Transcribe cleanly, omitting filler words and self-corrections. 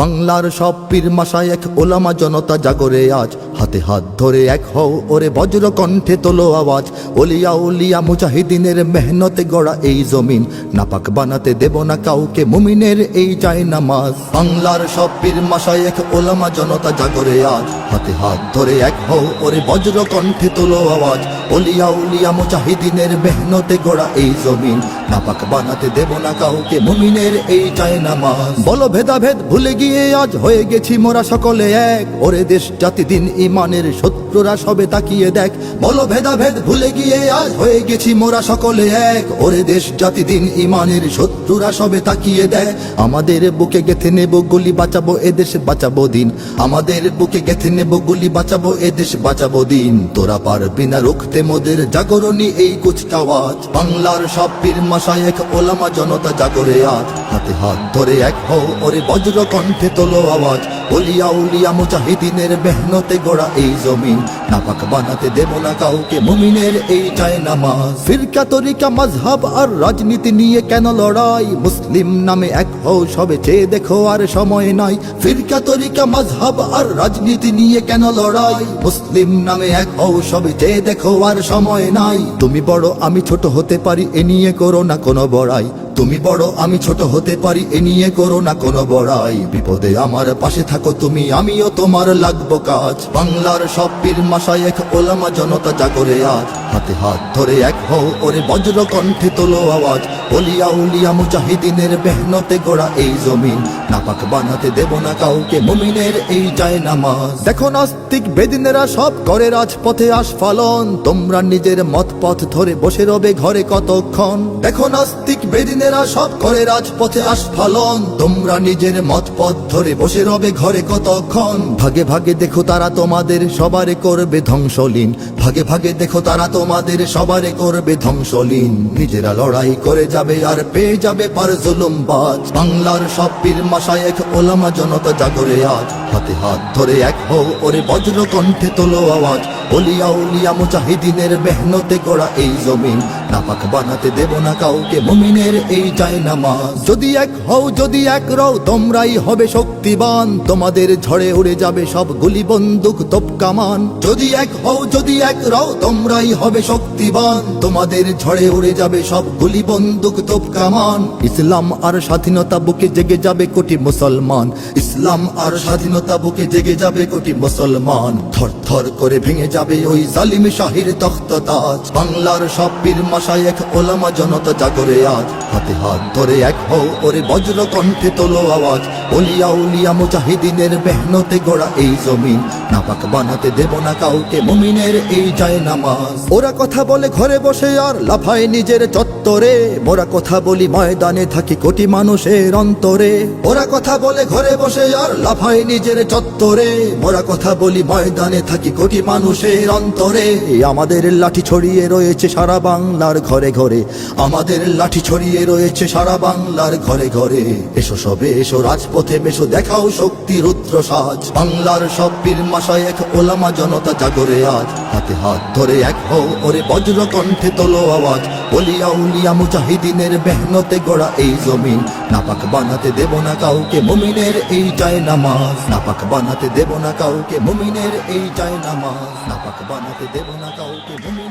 বাংলার সব পীর মাশায়েখ ওলামা জনতা জাগরে আজ, হাতে হাত ধরে এক হও ওরে বজ্র কণ্ঠে তোলো আওয়াজ। ওলিয়া উলিয়া মুজাহিদিনের মেহনতে গড়া এই জমিন, নাপাক বানাতে দেব না কাউকে মুমিনের এই চায় নামাজ। বাংলার সব পীর মাশায়েখ ওলামা জনতা জাগরে আজ, হাতে হাত ধরে এক হও ওরে বজ্র কণ্ঠে তোলো আওয়াজ। ওলিয়া উলিয়া মুজাহিদিনের মেহনতে গড়া এই জমিন, নাপাক বানাতে দেব না কাউকে মুমিনের এই চায় নামাজ। বলো ভেদাভেদ ভুলে গিয়ে আজ হয়ে গেছি মোরা সকলে এক, ওরে দেশ জাতি দিন ইমানের শত্রুরা সবে তাকিয়ে দেখ। বলো ভেদাভেদ ভুলে গিয়ে আজ হয়ে গেছি মোরা সকলে এক, ওরে দেশ জাতি দিন ইমানের শত্রুরা সবে তাকিয়ে দেখ। আমাদের বুকে গেথে নেব গুলি, বাঁচাবো এদেশ বাঁচাবো দিন। আমাদের বুকে গেথে নেব গুলি, বাঁচাবো এদেশ বাঁচাবো দিন। তোরা পারবি না রুখতে মোদের জাগরণী এই কুচকাওয়াজ। বাংলার সব পীর মাশায়েখ ওলামা জনতা জাগরে আজ, হাতে হাত ধরে এক হও ওরে বজ্র কণ্ঠে তোলো আওয়াজ। ওলিয়া উলিয়া মুজাহিদিনের মেহনতে গড়া এই জমিন, নাপাক বানাতে দেব না কাউকে মুমিনের এই চায় নামাজ। ফিরকা তরিকা মাযহাব আর রাজনীতি নিয়ে কেন লড়াই, মুসলিম নামে এক হও সবে চেয়ে দেখো আর সময় নাই। ফিরকা তরিকা মাযহাব আর রাজনীতি নিয়ে কেন লড়াই, মুসলিম নামে এক হও সবে চেয়ে দেখো আর সময় নাই। তুমি বড় আমি ছোট হতে পারি এ নিয়ে করো না কোনো বড়াই, তুমি বড় আমি ছোট হতে পারি এ নিয়ে করো না কোনো বড়াই। বিপদে আমার পাশে থাকো তুমি, আমিও তোমার লাগবো কাজ। বাংলার সব পীর মাশায়েখ ওলামা জনতা জাগরে আজ, হাতে হাত ধরে এক হও ওরে বজ্র কণ্ঠে তোলো আওয়াজ। ওলিয়া উলিয়া মুজাহিদিনের মেহনতে গড়া এই জমিন, নাপাক বানাতে দেব না কাউকে মুমিনের এই চায় নামাজ। দেখো নাস্তিক বেদিনেরা সব করে রাজপথে আস্ফালন, তোমরা নিজের মত পথ ধরে বসে রবে ঘরে কতক্ষণ। দেখো নাস্তিক বেদিনেরা সব করে রাজপথে আস্ফালন, তোমরা নিজের মত পথ ধরে বসে রবে ঘরে কতক্ষণ। ভাগে ভাগে দেখো তারা তোমাদের সবারে করবে ধ্বংসলীন, ভাগে ভাগে দেখো তারা তোমাদের সবারে করবে ধ্বংসলীন। নিজেরা লড়াই করে যাবে আর পেয়ে যাবে পার জুলুমবাজ। বাংলার সব পীর মাশায়েখ ওলামা জনতা জাগরে আজ, হাতে হাত ধরে এক হও ওরে বজ্র কণ্ঠে তোলো আওয়াজ। ওলিয়া উলিয়া মুজাহিদিনের মেহনতে গড়া এই জমিন, নাপাক বানাতে দেব না কাউকে মুমিনের এই চায় নামাজ। যদি এক হও যদি এক রও তোমরাই হবে শক্তিবান, তোমাদের ঝড়ে উড়ে যাবে সব গুলি বন্দুক তোপ কামান। যদি এক হও যদি এক রও তোমরাই হবে শক্তিবান, তোমাদের ঝড়ে উড়ে যাবে সব গুলি বন্দুক তোপ কামান। ইসলাম আর স্বাধীনতা বুকে জেগে যাবে কোটি মুসলমান, ইসলাম আর স্বাধীনতা বুকে জেগে যাবে কোটি মুসলমান। থর থর করে ভেঙে যাবে ওই জালিম শাহির তখ্ততাজ। বাংলার সব পীর মাশায়েখ ওলামা জনতা জাগরে আজ, হাতে হাত ধরে এক হও ওরে বজ্র কণ্ঠে তোলো আওয়াজ। ওলিয়া উলিয়া মুজাহিদিনের মেহনতে গড়া এই জমিন, নাপাক বানাতে দেব না কাউকে মুমিনের এই চায় নামাজ। ওরা কথা বলে ঘরে বসে আর লাফায় নিজের চত্বরে, মোরা কথা বলি ময়দানে থাকি কোটি মানুষের অন্তরে। ওরা কথা বলে ঘরে বসে আর লাফায় নিজের চত্বরে, মোরা কথা বলি ময়দানে থাকি কোটি মানুষের অন্তরে। আমাদের লাঠি ছড়িয়ে রয়েছে সারা বাংলার ঘরে ঘরে, আমাদের লাঠি ছড়িয়ে রয়েছে সারা বাংলার ঘরে ঘরে। এসো সবে এসো রাজপথে বেশো দেখাও শক্তি রুদ্র সাজ। বাংলার সব পীর মাশায়েখ ওলামা জনতা জাগরে আজ, হাতে হাত ধরে এক হও ওরে বজ্র কণ্ঠে তোলো আওয়াজ। ওলিয়া উলিয়া মুজাহিদিনের মেহনতে গড়া এই জমিন, নাপাক বানাতে দেব না কাউকে মুমিনের এই চায় নামাজ। নাপাক বানাতে দেব না কাউকে মুমিনের এই চায় নামাজ, নাপাক বানাতে দেব না কাউকে মুমিনের